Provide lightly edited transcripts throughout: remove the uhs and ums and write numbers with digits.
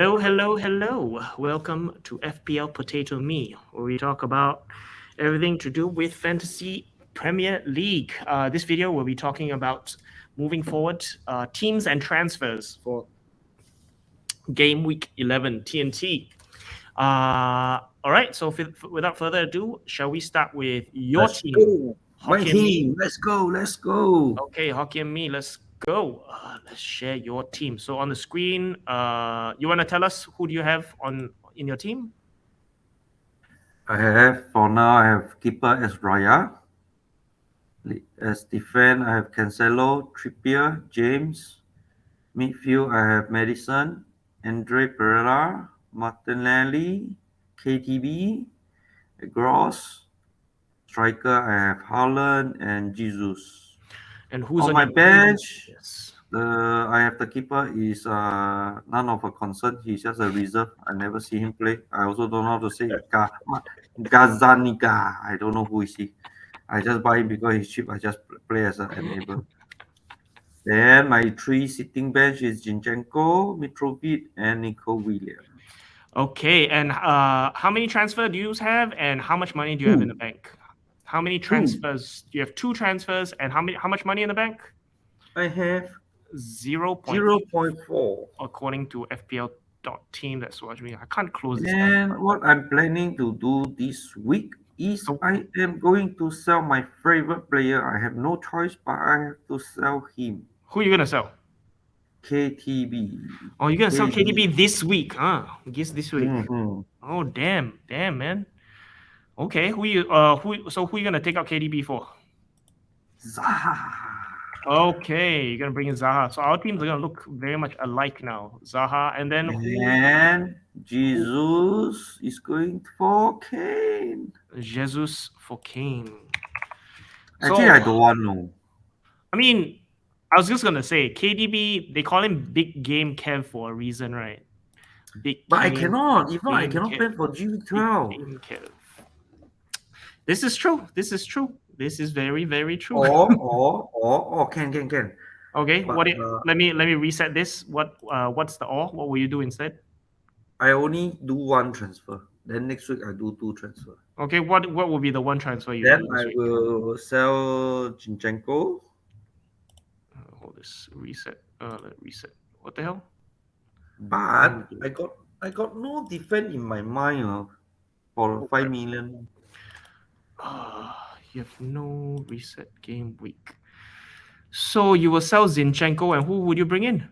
Hello. Welcome to FPL Potato Me, where we talk about everything to do with Fantasy Premier League. This video, we'll be talking about moving forward teams and transfers for Game Week 11 TNT. All right, so without further ado, shall we start with your Let's team? go. My Hokkien Me. team. Let's go. Let's go. Okay, Hokkien Me, let's go. Let's share your team. So on the screen, you want to tell us who do you have in your team? I have for now. I have keeper as Raya. As defense, I have Cancelo, Trippier, James. Midfield, I have Madison, Andre Pereira, Martinelli, KTB, Gross. Striker, I have Haaland and Jesus. And who's On on my your bench, yes? I have the keeper is none of a concern. He's just a reserve. I never see him play. I also don't know how to say Gazzaniga. I don't know who is he. I just buy him because he's cheap. I just play as an enabler. Then my three sitting bench is Zinchenko, Mitrovic, and Nico Williams. Okay, and how many transfer do you have, and how much money do you have in the Two, bank? How many two. transfers? You have two transfers, and how much money in the bank? I have 0. 0.4. According to FPL.team that's watching me. I can't close this out. And what I'm planning to do this week is So I am going to sell my favorite player. I have no choice, but I have to sell him. who are you gonna sell? KTB. Oh, you're gonna sell KDB. KDB this week, huh? Guess this week. Mm-hmm. Oh, damn, man. Okay, who you gonna take out KDB for? Zaha. Okay, you're gonna bring in Zaha. So our teams are gonna look very much alike now. Zaha, and then And who Jesus is going for Kane. Jesus for Kane. Actually, So I don't want no. I mean, I was just gonna say KDB. They call him Big Game Kev for a reason, right? Big But I Game, cannot. If not, I Game cannot Kev, plan for Big G12. Game Kev. This is true. This is very true. Or can. Okay, But let me reset this. What's the what will you do instead? I only do one transfer. Then next week I do two transfer. Okay, what will be the one transfer you Then do this I week? will sell Zinchenko. Hold this reset. Let reset. What the hell? But I got no defense in my mind for Oh, 5 million. you have no reset game week. So you will sell Zinchenko, and who would you bring in?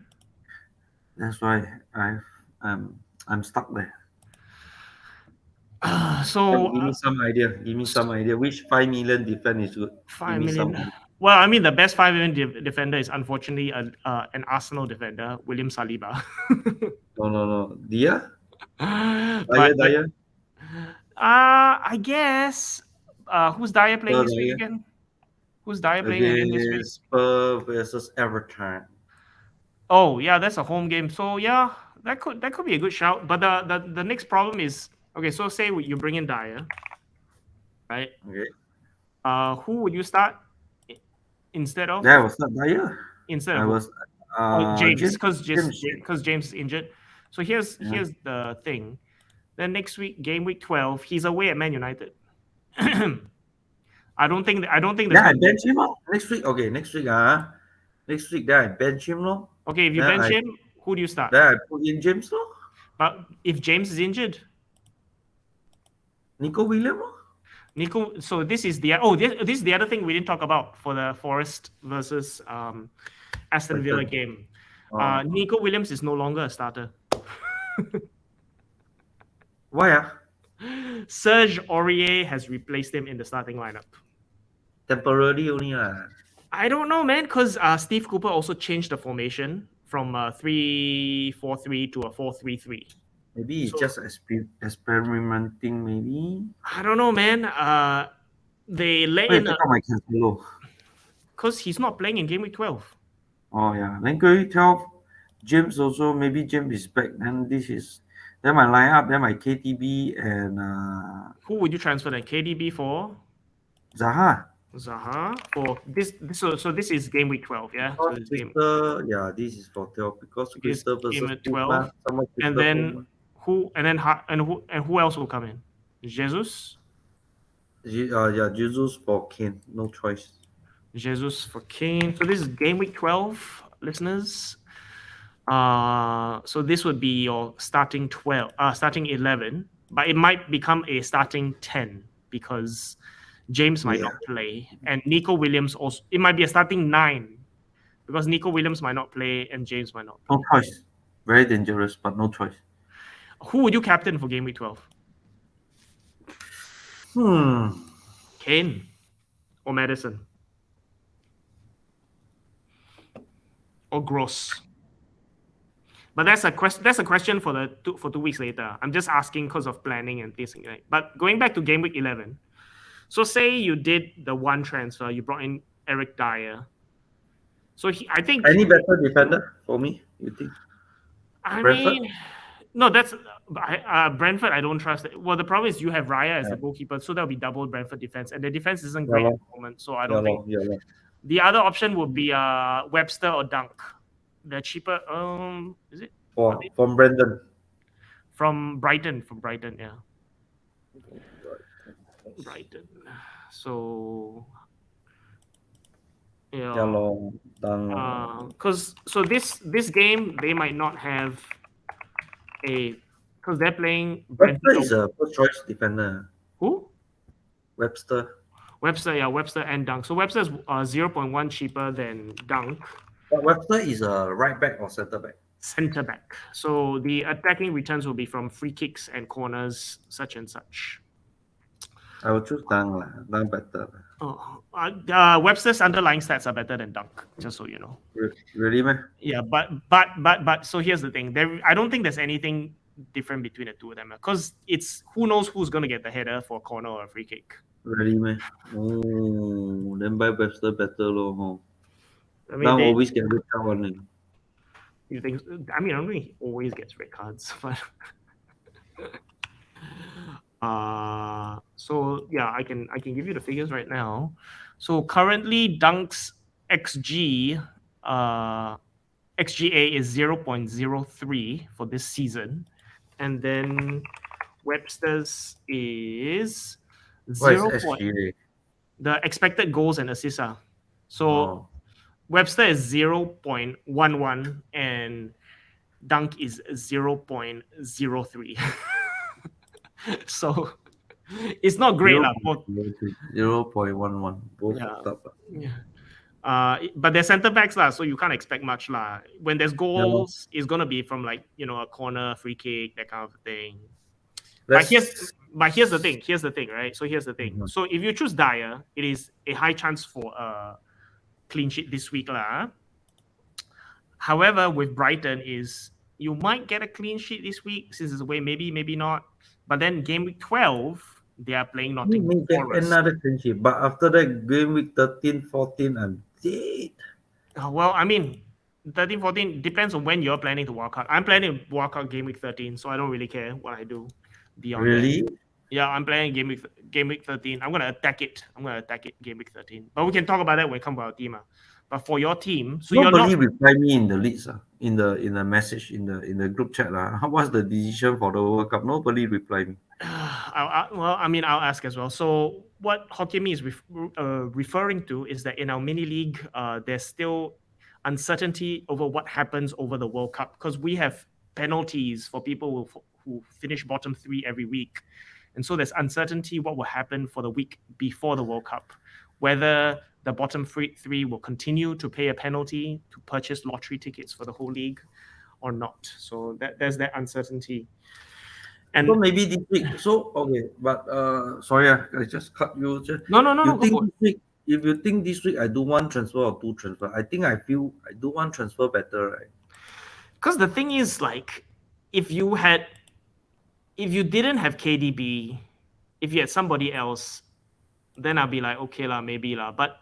That's why I'm stuck there. So Give me some idea. Give me some idea. Which 5 million defense is good? Give five me some million. idea. Well, I mean, the best 5 million defender is unfortunately an Arsenal defender, William Saliba. No. Dia? but Daya. I guess who's Dyer playing this week Daya. again? Who's Dyer playing again this week? Against Spurs versus Everton. Oh yeah, that's a home game. So yeah, that could be a good shout. But the next problem is okay. So say you bring in Dyer, right? Okay. Who would you start instead of That was not Daya. instead of I who? was Oh, James, James. because James. James is injured. So here's Yeah. here's the thing. Then next week, game week 12, he's away at Man United. I don't think there's Then I gonna be bench him lor. Next week. Okay, next week next week then I bench him lor. okay. If you Then bench I him, who do you start? then I put in James lor. But if James is injured, Nico William lor. Nico. So this is the other thing we didn't talk about for the Forest versus Aston Villa Brighton. game. Oh. Nico Williams is no longer a starter. Why Serge Aurier has replaced him in the starting lineup. Temporarily only lah. I don't know, man, because Steve Cooper also changed the formation from 3-4-3 to a 4-3-3. Maybe it's So just experimenting maybe. I don't know, man. They let Why you in take out my Cancelo? because he's not playing in game week 12. Oh yeah. Then can you tell James also maybe James is back. Then my lineup, then my KTB and Who would you transfer then? KDB for? Zaha. Zaha for this. So this is game week 12, yeah. So Because this game Crystal, yeah, this is for 12 because is Crystal game versus at Puma, 12, someone and Crystal then Puma. who else will come in? Jesus, Yeah, Jesus for Kane, no choice. Jesus for Kane. So this is game week 12, listeners. So this would be your starting 12, starting 11, but it might become a starting 10 because James might Yeah, not play, and Nico Williams also. It might be a starting 9 because Nico Williams might not play and James might not no play. choice. Very dangerous, but no choice. Who would you captain for game week 12? Hmm. Kane or Madison or Gross? But that's a question. That's a question for the 2 weeks later. I'm just asking because of planning and things like that. But going back to game week 11, so say you did the one transfer, you brought in Eric Dyer. So I think, Any better defender for me, you think? I Brentford? mean, no, that's Brentford. I don't trust it. Well, the problem is you have Raya as Yeah, the goalkeeper, so that'll be double Brentford defense, and the defense isn't yeah, great at lor, the moment. So I yeah, don't think lor, yeah, lor. the other option would be Webster or Dunk. The cheaper. Is it From Brandon. from Brighton? From Brighton, yeah, Brighton. So Yeah, yeah, lor, done lor. because so this game they might not have a because they're playing Webster Brentford. is a first choice defender. Who? Webster. Webster, yeah, Webster and Dunk. So Webster's 0.1 cheaper than Dunk, But Webster is a right back or center back. center back. So the attacking returns will be from free kicks and corners, such and such. I will choose Dang lah. Dang better. Oh, Webster's underlying stats are better than Dunk, just so you know. Really, man? Yeah, but so here's the thing. I don't think there's anything different between the two of them because it's who knows who's gonna get the header for a corner or a free kick. Really, man? Oh, then buy Webster better lor. I mean, Dang always get red card one. you think? I mean, I don't think he always gets red cards, but so yeah, I can give you the figures right now. So currently, Dunk's XG XGA is 0.03 for this season, and then Webster's is What is 0. SGA? The expected goals and assists are. So Oh, Webster is 0.11 and Dunk is 0.03. So it's not great, lah. 0.11. Both Yeah. fucked up. But they're center backs, lah, so you can't expect much, lah. When there's lor. goals, it's gonna be from like a corner, free kick, that kind of thing. Let's- But here's the thing. Here's the thing, right? So here's the thing. Mhm. So if you choose Dyer, it is a high chance for a clean sheet this week, lah. However, with Brighton, is you might get a clean sheet this week since it's away. Maybe not. But then game week 12, they are playing You Nottingham may get Forest. another clean sheet, but after that, game week 13, 14, I'm dead. Well, I mean, 13, 14 depends on when you're planning to walk out. I'm planning to walk out game week 13, so I don't really care what I do beyond that. Really? Yeah, I'm playing game week 13. I'm gonna attack it. Game week 13. But we can talk about that when we come to our team. But for your team, so Nobody you're not. reply me in the leads, in the message in the group chat. What's the decision for the World Cup? Nobody reply me. I'll ask as well. So what Hokkien is referring to is that in our mini league, there's still uncertainty over what happens over the World Cup because we have penalties for people who finish bottom 3 every week. And so there's uncertainty what will happen for the week before the World Cup, whether the bottom 3 will continue to pay a penalty to purchase lottery tickets for the whole league or not. So there's that uncertainty. And So maybe this week. So okay, but sorry, I just cut you. no, You go think for it. this week? If you think this week I do one transfer or two transfer, I think I feel I do one transfer better, right? Because the thing is, like, if you didn't have KDB, if you had somebody else, then I'd be like, okay lah, maybe lah. But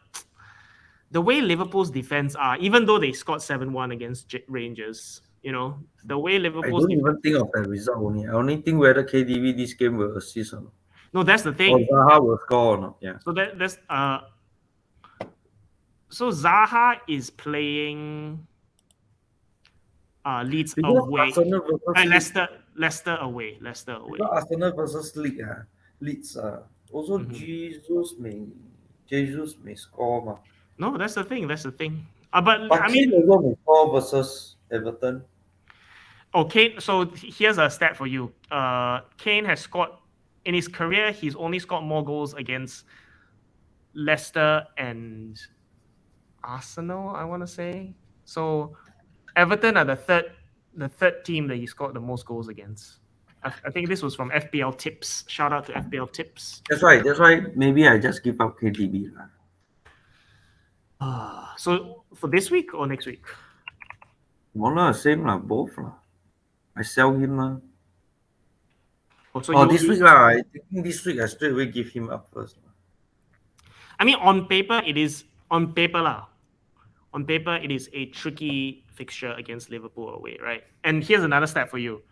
the way Liverpool's defense are, even though they scored 7-1 against Rangers, the way I Liverpool's don't even think of that result only. I only think whether KDB this game will assist or not. no, that's the Or thing. Zaha will score or not. Yeah. So that's So Zaha is playing Leeds Because away. Arsenal versus Leeds, Leicester away. Leicester away. because Arsenal versus Leeds also Mhm. Jesus may score ma. No, that's the thing. That's the thing. But But I Kane mean, also may score versus Everton. okay. So here's a stat for you. Kane has scored in his career. He's only scored more goals against Leicester and Arsenal, I want to say. So Everton are the third team that he scored the most goals against. I think this was from FPL Tips. Shout out to FPL Tips. That's right. That's why maybe I just give up KDB lah. So for this week or next week? More lah, same lah, both lah. I sell him lah. Oh, so Oh, this week lah. I think this week I straight away give him up first. I mean, on paper it is on paper lah. On paper, it is a tricky fixture against Liverpool away, right? And here's another stat for you.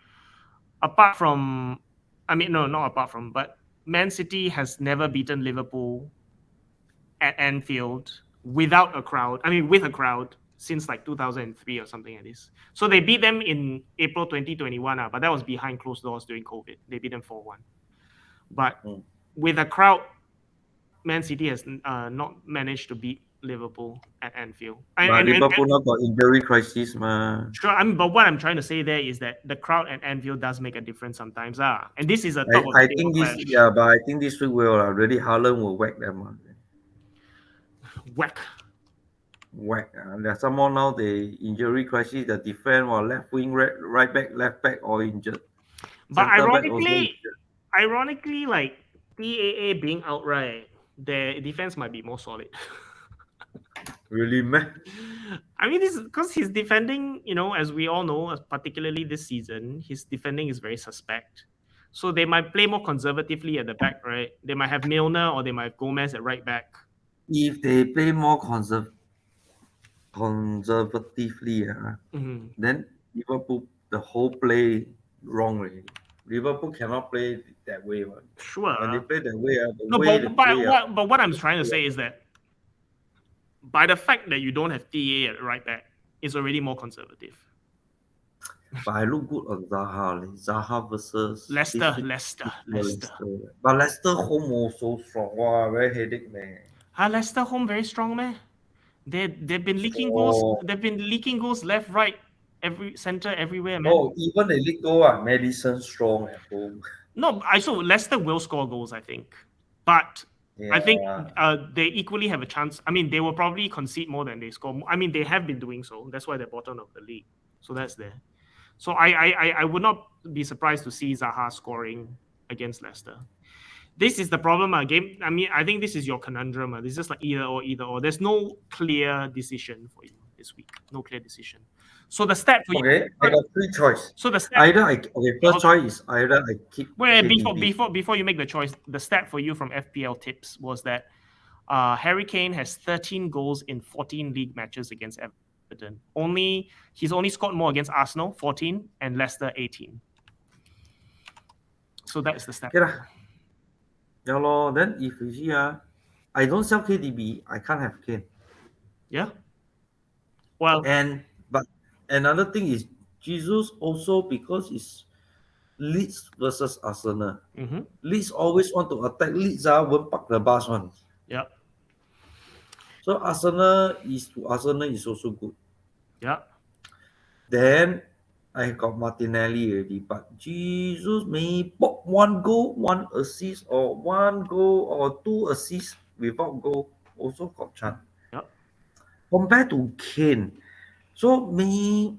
Apart from, I mean, no, not apart from, but Man City has never beaten Liverpool at Anfield without a crowd. I mean, with a crowd since like 2003 or something like this. So they beat them in April 2021, but that was behind closed doors during COVID. They beat them 4-1. But with a crowd, Man City has not managed to beat Liverpool at Anfield. But Liverpool not got injury crisis ma. Sure, I mean, but what I'm trying to say there is that the crowd at Anfield does make a difference sometimes. And this is a top of I the think table this clash. but I think this week will already Haaland will whack them. Whack. There's some more now the injury crisis, the defense or left wing, right back, left back all injured. But Centre back also injured. ironically, like TAA being outright, their defense might be more solid. Really, man? I mean, this is because his defending, as we all know, particularly this season, his defending is very suspect. So they might play more conservatively at the back, right? They might have Milner or they might have Gomez at right back. If they play more conservatively, then Liverpool the whole play wrong already. Liverpool cannot play that way. Sure. When they play that way, but what I'm trying to say is that by the fact that you don't have TA at right back, it's already more conservative. But I look good on Zaha. Zaha versus Leicester. But Leicester home also strong. Wow, very headache, man. Leicester home very strong, man. They've been leaking goals. They've been leaking goals left, right, every center, everywhere, man. Oh, even the league goal, Madison strong at home. No, I saw Leicester will score goals, I think, but I think they equally have a chance. I mean, they will probably concede more than they score. I mean, they have been doing so. That's why they're bottom of the league. So that's there. So I would not be surprised to see Zaha scoring against Leicester. This is the problem. Game. I mean, I think this is your conundrum. This is just like either or. There's no clear decision for you this week. No clear decision. So the stat for you. Okay, I got three choices. So the stat. First choice is either I keep. Wait, before you make the choice, the stat for you from FPL Tips was that Harry Kane has 13 goals in 14 league matches against Everton. He's only scored more against Arsenal, 14, and Leicester, 18. So that's the stat. Yeah, then if you see I don't sell KDB, I can't have Kane. Yeah. Well, but another thing is Jesus also because it's Leeds versus Arsenal. Leeds always want to attack. Leeds won't park the bus one. Yeah. So Arsenal is also good. Yeah. Then I got Martinelli already, but Jesus may pop one goal, one assist, or one goal or two assists without goal. Also got chance. Yeah. Compared to Kane, so me.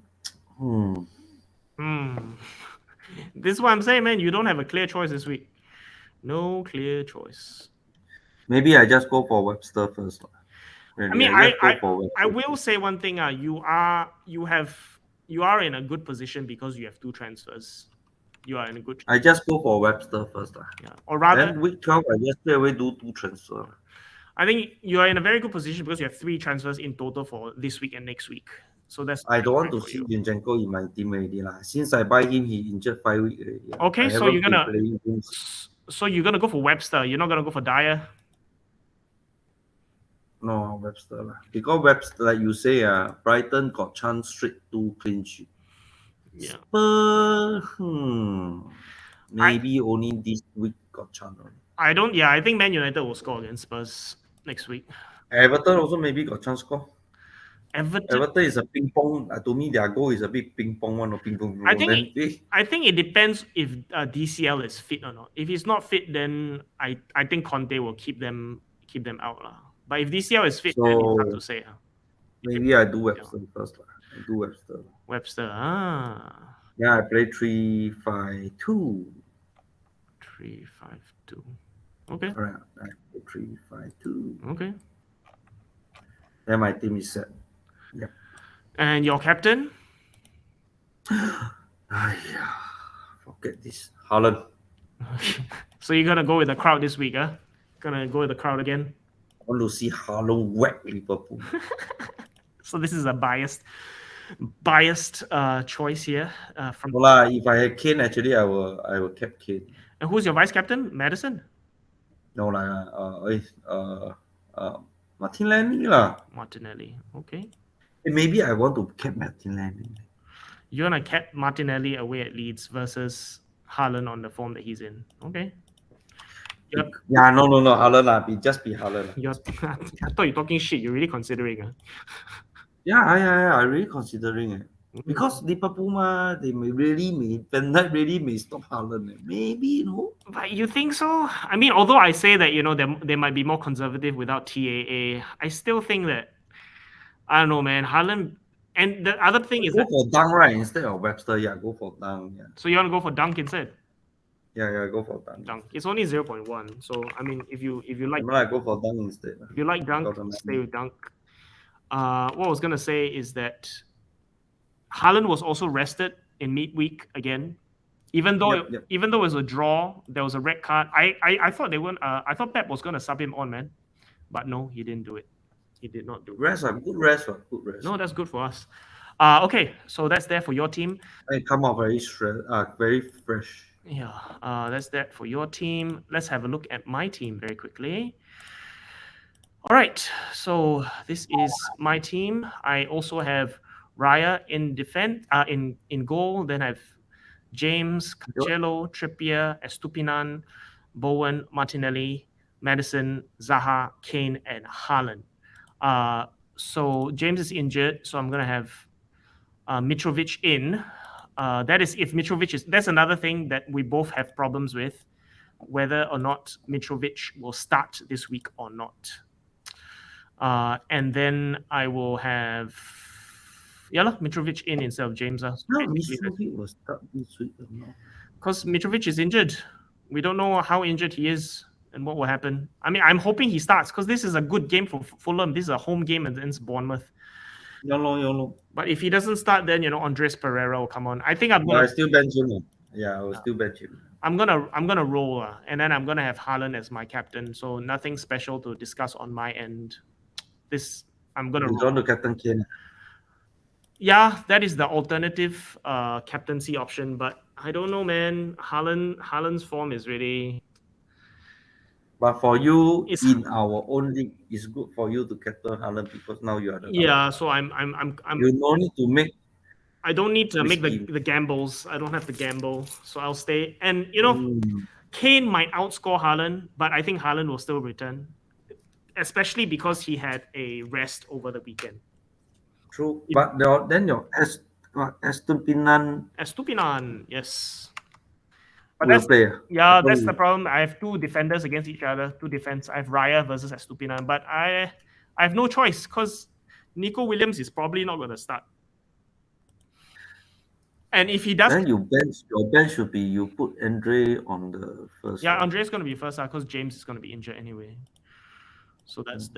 This is what I'm saying, man. You don't have a clear choice this week. No clear choice. Maybe I just go for Webster first. Really. I will say one thing. You are in a good position because you have two transfers. You are in a good. I just go for Webster first. Yeah. Or rather, then week 12, I just straight away do two transfers. I think you are in a very good position because you have three transfers in total for this week and next week. So that's. I don't want to see Zinchenko in my team already lah. Since I buy him, he injured 5 weeks already. Okay, so you're gonna go for Webster. You're not gonna go for Dyer. No, Webster lah. Because Webster, like you say, Brighton got chance straight to clean sheet. Yeah. Spurs, maybe only this week got chance only. I don't. Yeah, I think Man United will score against Spurs next week. Everton also maybe got chance score. Everton. Everton is a ping pong. To me, their goal is a bit ping pong one or ping pong. I think Then, I think it depends if DCL is fit or not. If he's not fit, then I think Conte will keep them out lah. But if DCL is fit, then it's hard to so say. maybe I do Webster first lah. I do Webster. Webster. Yeah, I play 3-5-2. 3-5-2. Okay. Correct. I play 3-5-2. Okay. Then my team is set. Yep. And your captain? Forget this. Haaland. So you're gonna go with the crowd this week, huh? Gonna go with the crowd again? I want to see Haaland whack Liverpool. So this is a biased choice here. From Well, if I had Kane, actually I will keep Kane. And who's your vice captain? Madison? No Martinelli lah. Martinelli. Okay. Maybe I want to keep Martinelli. You're gonna keep Martinelli away at Leeds versus Haaland on the form that he's in. Okay. Yep. Yeah, no, Haaland lah. Just be Haaland. I thought you're talking shit. You're really considering. Yeah, I really considering it. Because Liverpool they Van Dijk really may stop Haaland. Maybe, no. But you think so? I mean, although I say that, they might be more conservative without TAA, I still think that, I don't know, man, Haaland. And the other thing is go for Dunk, right? Instead of Webster, yeah, go for Dunk. Yeah. So you want to go for Dunk instead? Yeah, go for Dunk. Dunk. It's only 0.1. So I mean, if you like, I go for Dunk instead. If you like Dunk, stay with Dunk. What I was gonna say is that Haaland was also rested in midweek again. Even though it was a draw, there was a red card. I thought they weren't. I thought Pep was gonna sub him on, man, but no, he didn't do it. He did not do it. Good rest. No, that's good for us. Okay, so that's there for your team. I come out very fresh. Yeah, that's that for your team. Let's have a look at my team very quickly. All right, so this is my team. I also have Raya in defense, in goal. Then I have James, Cancelo, Trippier, Estupinan, Bowen, Martinelli, Madison, Zaha, Kane, and Haaland. So James is injured, so I'm gonna have Mitrovic in. That is if Mitrovic is. That's another thing that we both have problems with, whether or not Mitrovic will start this week or not. And then I will have Mitrovic in instead of James. Mitrovic will start this week or not? Because Mitrovic is injured. We don't know how injured he is and what will happen. I mean, I'm hoping he starts because this is a good game for Fulham. This is a home game against Bournemouth. YOLO. But if he doesn't start, then Andres Pereira will come on. I think I'm gonna. I still bench him. Yeah, I will still bench him. I'm gonna roll, and then I'm gonna have Haaland as my captain. So nothing special to discuss on my end. I'm gonna. You want to captain Kane? Yeah, that is the alternative captaincy option, but I don't know, man. Haaland's form is really. But for you, in our own league, it's good for you to captain Haaland because now you are the. Yeah, so I'm. You don't need to make. I don't need to make the gambles. I don't have to gamble, so I'll stay. And Kane might outscore Haaland, but I think Haaland will still return, especially because he had a rest over the weekend. True, but then your Estupinan. Yes. But that's the problem. I have two defenders against each other. Two defense. I have Raya versus Estupinan, but I have no choice because Nico Williams is probably not going to start. And if he does, then your bench should be you put Andre on the first. Yeah, Andre is going to be first because James is going to be injured anyway. So that's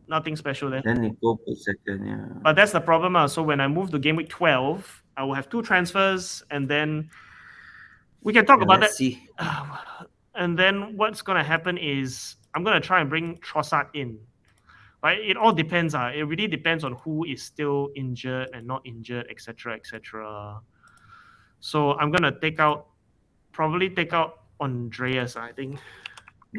nothing special there. Then Nico put second, yeah. But that's the problem. So when I move to game week 12, I will have two transfers, and then we can talk about that. See. And then what's going to happen is I'm going to try and bring Trossard in. But it all depends. It really depends on who is still injured and not injured, etc., etc. So I'm going to probably take out Andreas, I think.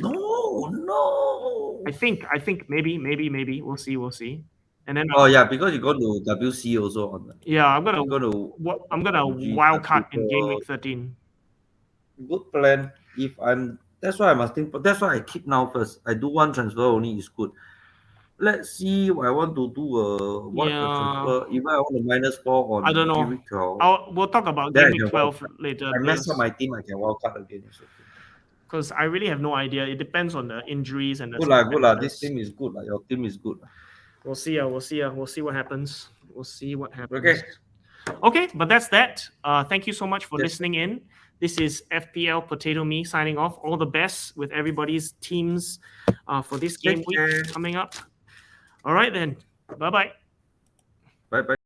No. I think maybe we'll see. And then Oh yeah, because you go to WC also on that. yeah, I'm gonna You go to OG, wild card in game people. week 13. Good plan. That's why I must think. That's why I keep now first. I do one transfer only is good. Let's see. I want to do what the Yeah, transfer. Even I want a -4 I don't on game know. week 12. We'll talk about Then game I week can 12 wildcard. later I mess up my team. I can wildcard again. It's okay. because I really have no idea. It depends on the injuries and the Good lah, good lah. This status. team is good lah. Your team is good. We'll see. We'll see what happens. We'll see what happens. Okay. Okay, but that's that. Thank you so much for Yes. listening in. This is FPL Potato Me signing off. All the best with everybody's teams for this game Take week care. coming up. All right then. Bye bye. Bye bye.